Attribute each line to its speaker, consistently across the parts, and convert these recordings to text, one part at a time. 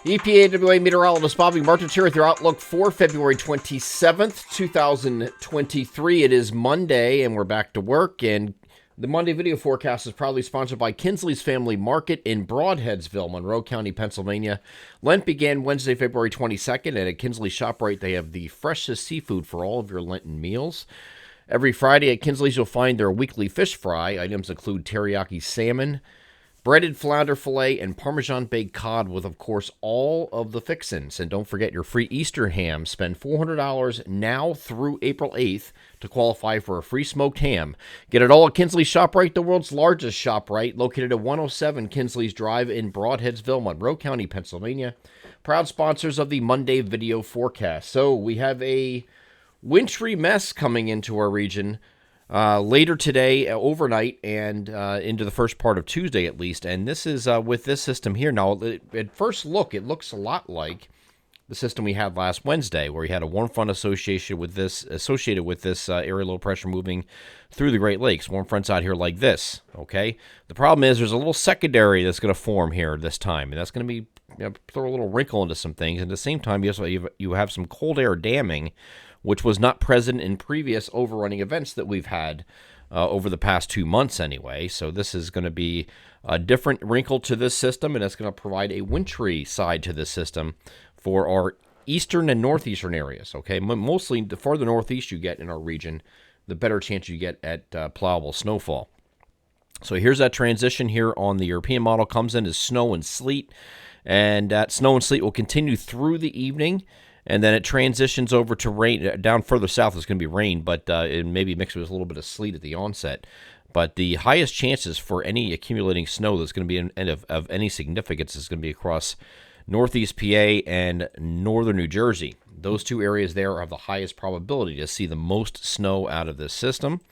Speaker 1: EPAWA meteorologist Bobby Martins here with your outlook for February 27th, 2023. It is Monday, and we're back to work. And the Monday video forecast is proudly sponsored by Kinsley's Family Market in Broadheadsville, Monroe County, Pennsylvania. Lent began Wednesday, February 22nd, and at Kinsley ShopRite, they have the freshest seafood for all of your Lenten meals. Every Friday at Kinsley's, you'll find their weekly fish fry. Items include teriyaki salmon, breaded flounder fillet, and Parmesan baked cod with, of course, all of the fixins. And don't forget your free Easter ham. Spend $400 now through April 8th to qualify for a free smoked ham. Get it all at Kinsley's ShopRite, the world's largest ShopRite, located at 107 Kinsley's Drive in Broadheadsville, Monroe County, Pennsylvania. Proud sponsors of the Monday video forecast. So we have a wintry mess coming into our region later today, overnight, and into the first part of Tuesday at least. And this is with this system here. Now, at first look, it looks a lot like the system we had last Wednesday, where we had a warm front associated with this area low pressure moving through the Great Lakes. Warm fronts out here like this. Okay. The problem is there's a little secondary that's going to form here this time, and that's going to be throw a little wrinkle into some things. And at the same time, you have some cold air damming, which was not present in previous overrunning events that we've had over the past 2 months anyway. So this is going to be a different wrinkle to this system, and it's going to provide a wintry side to this system for our eastern and northeastern areas. Okay, mostly the farther northeast you get in our region, the better chance you get at plowable snowfall. So here's that transition here on the European model. Comes in as snow and sleet, and that snow and sleet will continue through the evening. And then it transitions over to rain. Down further south is going to be rain, but it maybe mixed with a little bit of sleet at the onset. But the highest chances for any accumulating snow that's going to be of any significance is going to be across northeast PA and northern New Jersey. Those two areas there have the highest probability to see the most snow out of this system.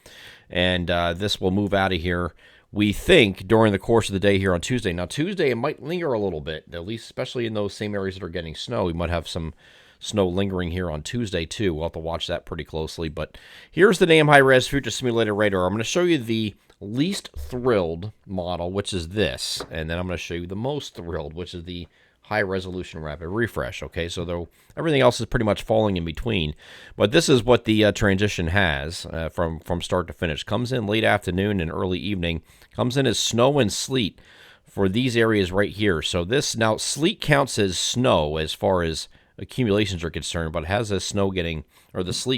Speaker 1: And this will move out of here, we think, during the course of the day here on Tuesday. Now, Tuesday, it might linger a little bit, at least especially in those same areas that are getting snow. We might have some snow lingering here on Tuesday, too. We'll have to watch that pretty closely. But here's the NAM high-res future simulator radar. I'm going to show you the least thrilled model, which is this. And then I'm going to show you the most thrilled, which is the high-resolution rapid refresh. Okay, so though everything else is pretty much falling in between. But this is what the transition has from start to finish. Comes in late afternoon and early evening. Comes in as snow and sleet for these areas right here. So this, now, sleet counts as snow as far as accumulations are concerned, but it has the sleet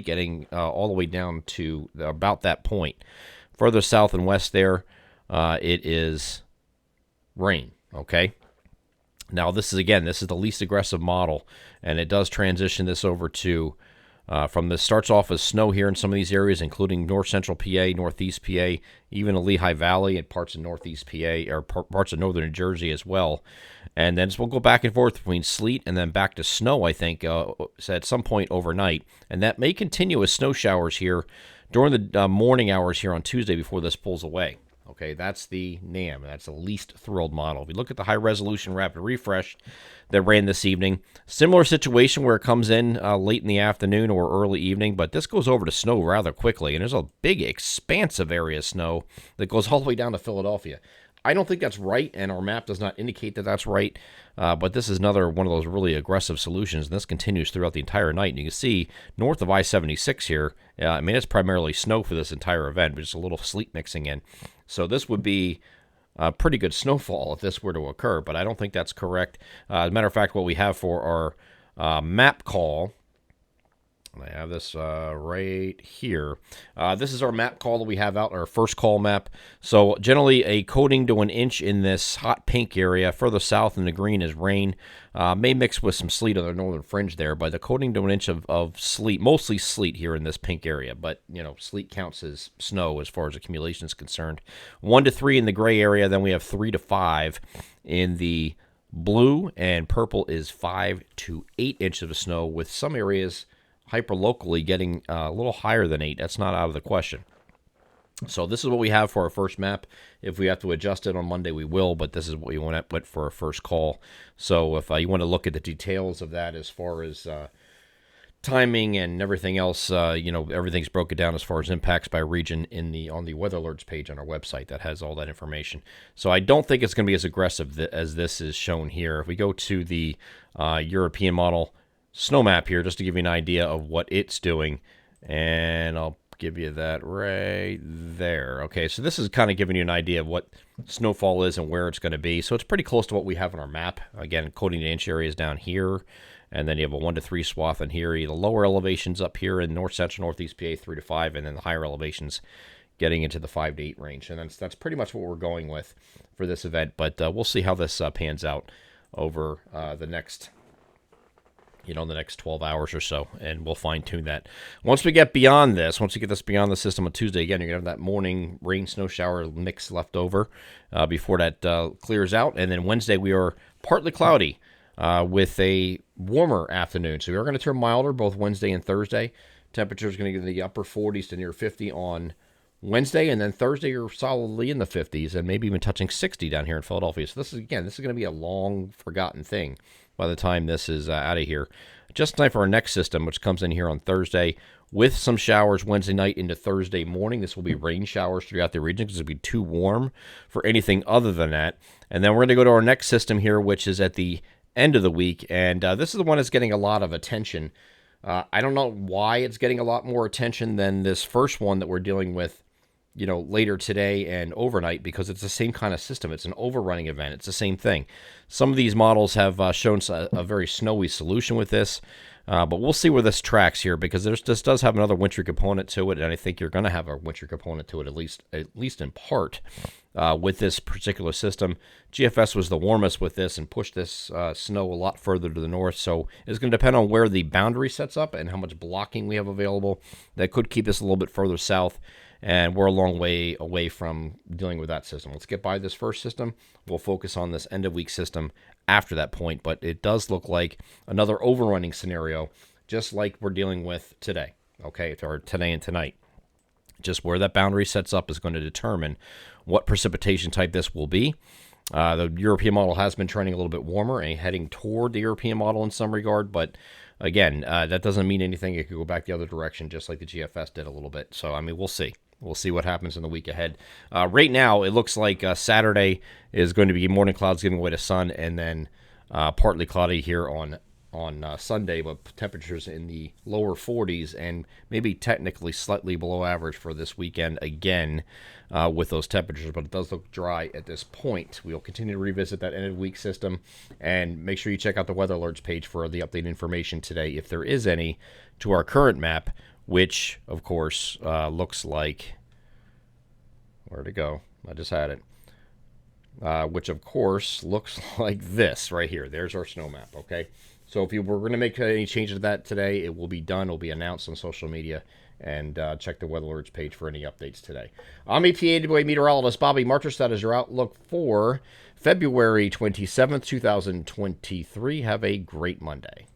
Speaker 1: getting all the way down to about that point. Further south and west there, it is rain. Okay. Now this is the least aggressive model, and it does transition this over to from this starts off as snow here in some of these areas, including north central PA, northeast PA, even the Lehigh Valley and parts of northeast PA or parts of northern New Jersey as well. And then we'll go back and forth between sleet and then back to snow, I think, at some point overnight. And that may continue as snow showers here during the morning hours here on Tuesday before this pulls away. Okay, that's the NAM. That's the least thrilled model. If you look at the high-resolution rapid refresh that ran this evening, similar situation where it comes in late in the afternoon or early evening, but this goes over to snow rather quickly, and there's a big, expansive area of snow that goes all the way down to Philadelphia. I don't think that's right, and our map does not indicate that that's right, but this is another one of those really aggressive solutions, and this continues throughout the entire night. And you can see north of I-76 here, it's primarily snow for this entire event, but just a little sleet mixing in. So this would be a pretty good snowfall if this were to occur, but I don't think that's correct. As a matter of fact, what we have for our map call, I have this right here. This is our map call that we have out, our first call map. So generally a coating to an inch in this hot pink area. Further south in the green is rain. May mix with some sleet on the northern fringe there, but a coating to an inch of sleet, mostly sleet here in this pink area. But, sleet counts as snow as far as accumulation is concerned. 1 to 3 in the gray area. Then we have 3 to 5 in the blue, and purple is 5 to 8 inches of snow, with some areas hyperlocally getting a little higher than 8. That's not out of the question. So this is what we have for our first map. If we have to adjust it on Monday, we will, but this is what you want to put for our first call. So if you want to look at the details of that as far as timing and everything else, everything's broken down as far as impacts by region on the weather alerts page on our website that has all that information. So I don't think it's going to be as aggressive as this is shown here. If we go to the European model snow map here, just to give you an idea of what it's doing, and I'll give you that right there. Okay, so this is kind of giving you an idea of what snowfall is and where it's going to be. So it's pretty close to what we have on our map. Again, quoting the inch areas down here. And then you have a 1 to 3 swath in here. The lower elevations up here in north central northeast PA 3 to 5, and then the higher elevations getting into the 5 to 8 range. And that's pretty much what we're going with for this event. But we'll see how this pans out over the next 12 hours or so, and we'll fine tune that. Once we get beyond this, once you get this beyond the system on Tuesday, again, you're gonna have that morning rain snow shower mix left over before that clears out, and then Wednesday we are partly cloudy. With a warmer afternoon. So we are going to turn milder both Wednesday and Thursday. Temperatures going to get in the upper 40s to near 50 on Wednesday, and then Thursday you're solidly in the 50s and maybe even touching 60 down here in Philadelphia. So this is going to be a long forgotten thing by the time this is out of here. Just in time for our next system, which comes in here on Thursday with some showers Wednesday night into Thursday morning. This will be rain showers throughout the region because it'll be too warm for anything other than that. And then we're going to go to our next system here, which is at the end of the week, and this is the one that's getting a lot of attention. I don't know why it's getting a lot more attention than this first one that we're dealing with, later today and overnight, because it's the same kind of system. It's an overrunning event. It's the same thing. Some of these models have shown a very snowy solution with this, but we'll see where this tracks here, because this does have another wintry component to it, and I think you're going to have a wintry component to it, at least in part, with this particular system. GFS was the warmest with this and pushed this snow a lot further to the north, so it's going to depend on where the boundary sets up and how much blocking we have available. That could keep this a little bit further south, and we're a long way away from dealing with that system. Let's get by this first system. We'll focus on this end-of-week system after that point, but it does look like another overrunning scenario, just like we're dealing with today, okay, or today and tonight. Just where that boundary sets up is going to determine what precipitation type this will be. The European model has been trending a little bit warmer and heading toward the European model in some regard, but again, that doesn't mean anything. It could go back the other direction, just like the GFS did a little bit. So, we'll see. We'll see what happens in the week ahead. Right now, it looks like Saturday is going to be morning clouds giving way to sun, and then partly cloudy here on Sunday, but temperatures in the lower 40s and maybe technically slightly below average for this weekend again with those temperatures, but it does look dry at this point. We'll continue to revisit that end-of-week system, and make sure you check out the weather alerts page for the updated information today, if there is any, to our current map, which, of course, looks like... Where'd it go? I just had it. Which, of course, looks like this right here. There's our snow map, okay? So if you were going to make any changes to that today, it will be done. It will be announced on social media. And check the weather alerts page for any updates today. I'm EPA meteorologist Bobby Martrus. That is your outlook for February 27th, 2023. Have a great Monday.